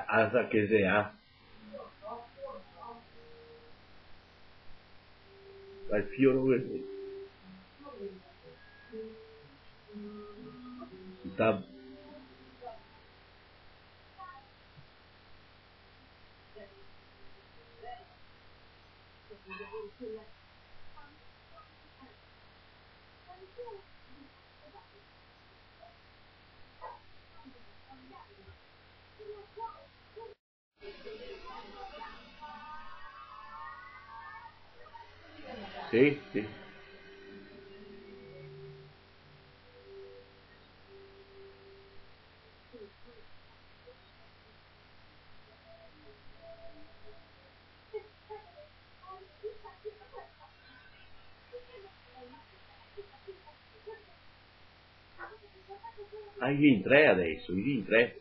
Hasta que sea. Al fiore verde. Está. Sì, sì. Hai vinto 3 adesso, hai vinto 3.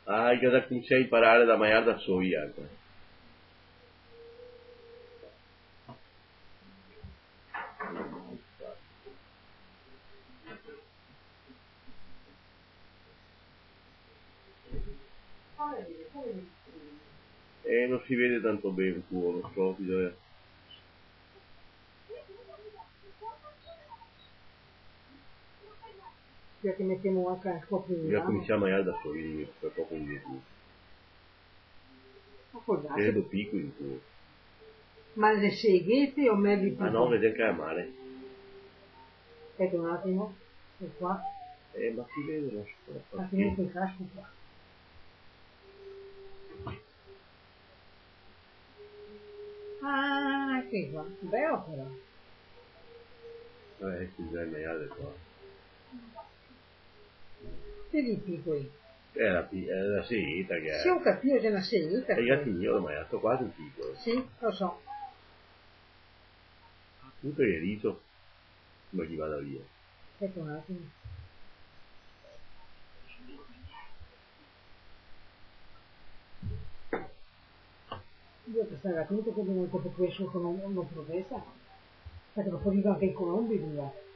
Ah, io da cominciare a imparare da mangiare da soia. E non si vede tanto bene tuo, lo stupido. Ya che mettiamo anche il coprino. Io cominciamo a mangiare da soia, per poco di più. Credo piccoli tuo. Ma le seghette o mezzi piccoli? Ah no, vede che è male. Aspetta un attimo, e qua. Ma si vede la scopa. Ha finito il casco qua. Ah, che qua. Bello però. Si deve mangiare qua. Che di piccoli? È la seta che è. Sì, ho capito che è una seghetta. E i gattini io l'ho mangiato quasi un piccolo. Sì, lo so. Tutto il riso, come gli vada via. Aspetta un attimo. Io questa racconto che non proprio questo non progressa. Perché lo poi anche i colombi via.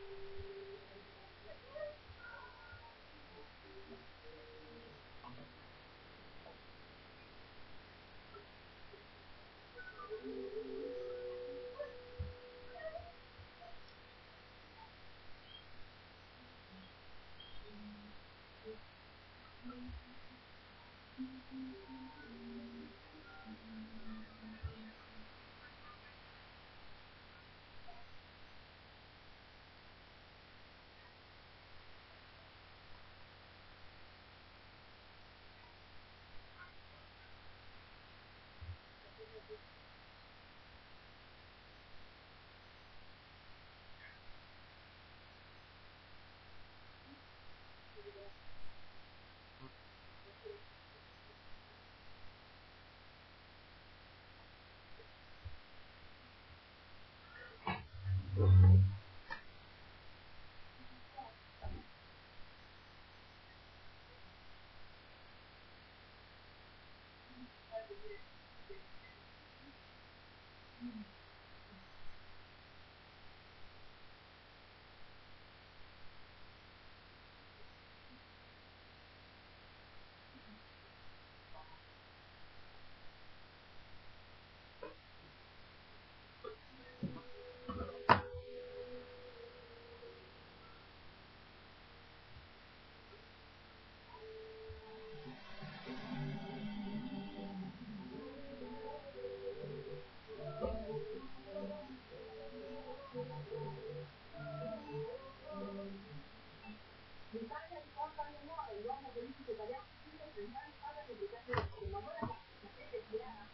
l'uomo politico italiano tutto 30 anni fa da pubblicare ma voi ragazzi sapete chi era?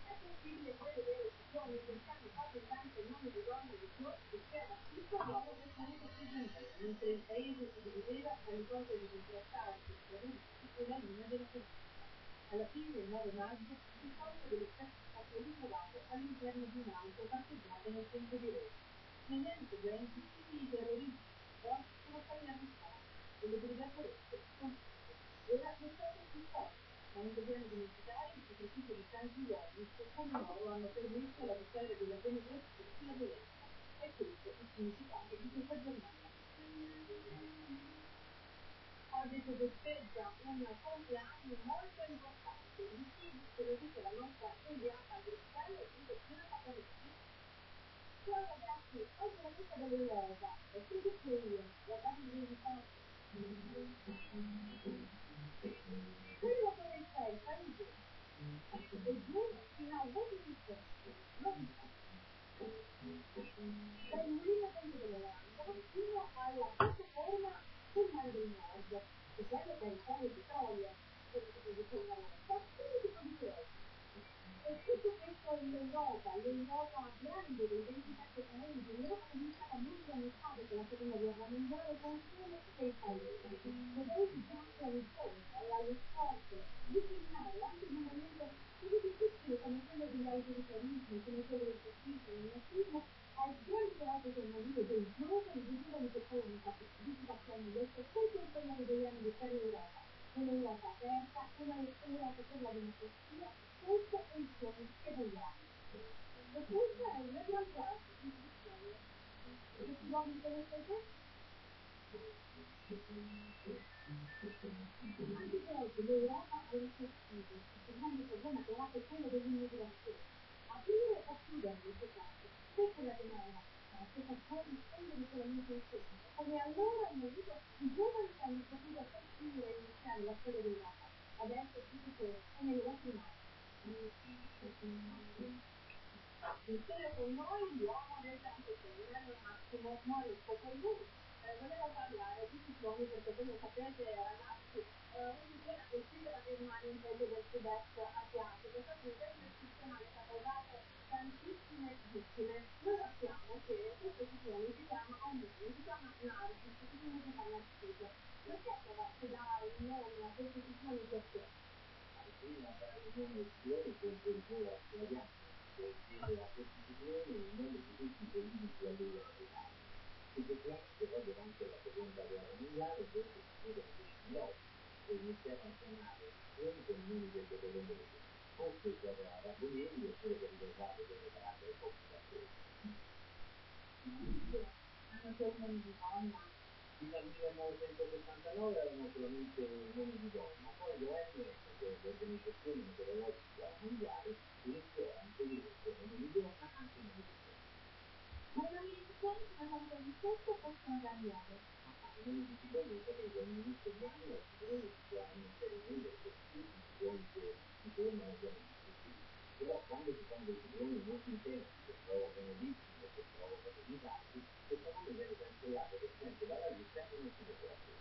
È possibile prevedere che sono i cristiani fatti tanto in nome di donne e di Dio che c'era tutto l'uomo del pianeta presente, mentre il paese si divideva tra l'ipotesi di contrastare il cristianesimo e la linea della politica. Alla fine del 9 maggio il corpo dell'esercito è stato ritrovato all'interno di un'auto parcheggiata nel centro di Roma. Negli anni seguenti tutti i terroristi però sono stati arrestati e le brigate rosse sono ora le storie più forti, ma non dobbiamo dimenticare il sacrificio di tanti uomini che come loro hanno permesso alla vittoria della democrazia sulla violenza. E questo è il significato di questa giornata. Oggi si festeggia un compleanno molto importante, di chi ce lo dice la nostra inviata a Bruxelles e dice Cristina Caponetti. Ciao ragazzi, oggi è la festa dell'Europa e che dico io? Guardate i risultati. Quello come sei, Parigi. E giù fino a 20%. Novità. Dal mulino dentro dell'Olanda fino alla piattaforma sul mare del nord, che serve per ricavare il petrolio, quello che produce una volta, quello che produce oggi. E tutto questo in l'Europa grande dei 27 paesi, l'Europa cominciava molti anni fa dopo la seconda guerra mondiale con solo 6 paesi. E paesi già che risposta allo sforzo di segnare anche in un momento così difficile come quello degli autoritarismi, come quello del fascismo, del nazismo, al grande coraggio che hanno avuto dei giovani persone partecipazioni adesso tutto il tema degli anni di per l'Europa, un'Europa aperta, un'Europa per la democrazia, questo è il sogno che vogliamo. E questa è una realtà istituzionale. E che si vuole conoscere? Anche se oggi l'Europa ha una sfida, il grande problema che ha è quello dell'immigrazione. Aprire o chiudere questo caso? Questa è la domanda. Questa può rispondere solamente il tempo. Come allora hanno avuto i giovani che hanno potuto costruire e iniziare la storia d'Europa. Adesso tutto è nelle vostre mani. Insieme con noi l'uomo del campo femminile Massimo Moretto con lui. Volevo parlare di cicloni perché come sapete ragazzi un'idea del Sierra Permanente del Sud-Est asiatico, proprio un tema istituzionale che ha causato tantissime vittime. Noi sappiamo che questo ciclone si chiama Ombrone, si chiama Narcis, si significa Narciso. Perché avete dare il nome a questo ciclone perché? Prima dare il nome del ciclone coinvolgeva la pianta, che chiedeva a questi cicloni il nome di tutti i politici che avevano votato. Effettivamente poi durante la seconda guerra mondiale questi furono questi loro che iniziarono a chiamare cicloni con i nomi del governo, forse per rabbonirli oppure per ricordare delle carattere complicazioni. Hanno solo nomi di donna. Fino al 1969 erano solamente nomi di donna, poi l'OMS, l'Organizzazione Meteorologica Mondiale, iniziò a inserire come nomi di donna anche nomi di donna. Ma i nomi di cicloni come avete risposto possono cambiare. I nomi di cicloni sapete all'inizio di anno i cicloni si trovano in serie perché tutti i cicloni che si formano sono distruttivi. Però quando ci sono dei cicloni molto intensi che provocano vittime, che provocano disastri, questo nome viene cancellato per sempre dalla lista e non si potrà più.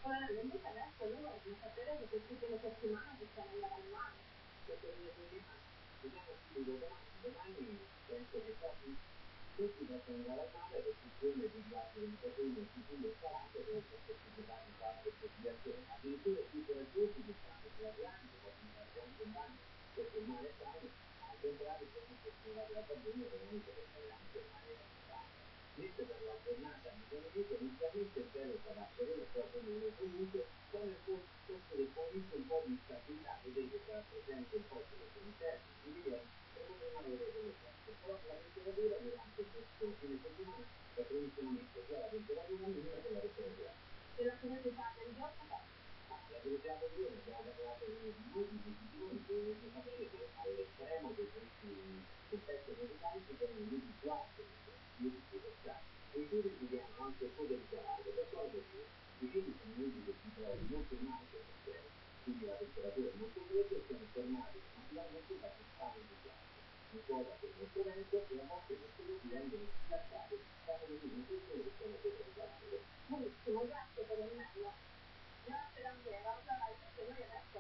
Invece adesso loro devono sapere che per tutte le settimane possiamo andare al mare. Questo viene combinato. Vediamo subito domani penso che quasi tutti possono andare al mare per questione di gradi temperature in Sicilia e scalate per certificati qualche precipitazione. Addirittura più coraggiosi che stanno sull'Atlantico possono farsi anche un bagno perché il mare è caldo, ma al contrario se non certificati la Sardegna veramente per fare anche il mare da Natale. Invece per la giornata mi sono detto inizialmente il cielo sarà sereno, poi come comunque poi nel corso del pomeriggio un po' di instabilità, vedete sarà presente un po' sulle frontiere, per poter avere delle forze. Però la temperatura durante questo fine settimana è previssionamente sia la temperatura minima che la temperatura. E la curiosità del giorno cosa? La velocità del giorno abbiamo parlato di minuti, di secondi, dovete sapere che all'estremo di questi effetti musicali ci sono i minuti più alti, i minuti più versati. E i piedi vediamo anche un po' del cavallo, per quale motivo? I piedi sono minuti che si trovano molto in alto nel cielo, quindi la temperatura è molto fredda e sono fermati naturalmente da quest'anno di ghiaccio. Un po' da quel molto vento e a volte questi minuti vengono schiacciati da un minuto e sono per il cavallo. Benissimo, grazie per il meglio. Grazie da che noi adesso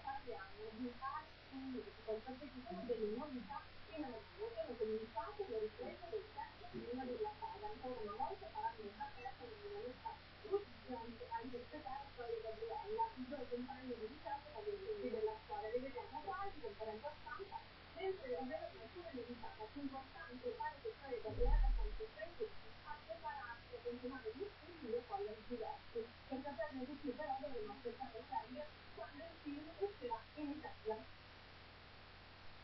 parliamo di altri, perché ci sono delle novità in arrivo, sono cominciate le riprese del terzo film della saga, ancora una volta saranno una terza protagonista a interpretare Storia Gabriella, il suo compagno di ricerca dei della scuola. Le vediamo quasi in conferenza stampa, mentre avere alcune novità più importanti, pare che Storia Gabriella sia costretti a prepararsi a continuare gli studi e poi a diversi. Per saperne di più però dovremo aspettare sempre quando il film uscirà in Italia.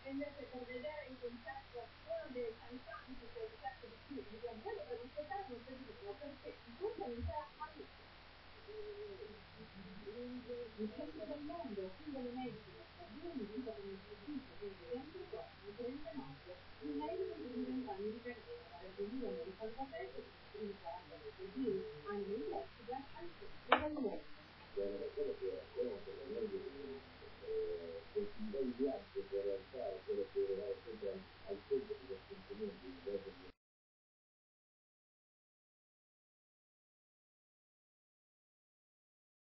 E invece per vedere in concerto uno dei cantanti che è ricerca di film di Gabriele dovremo aspettare un pochino, perché tutto inizierà a luglio. Il centro del mondo, singolo medico, stagione di vita con il servizio del cliente prossimo 30 maggio, il medico di 20 anni di carriera, dal 2097 ai primi 40 anni, anni in Portugal al centro del mondo.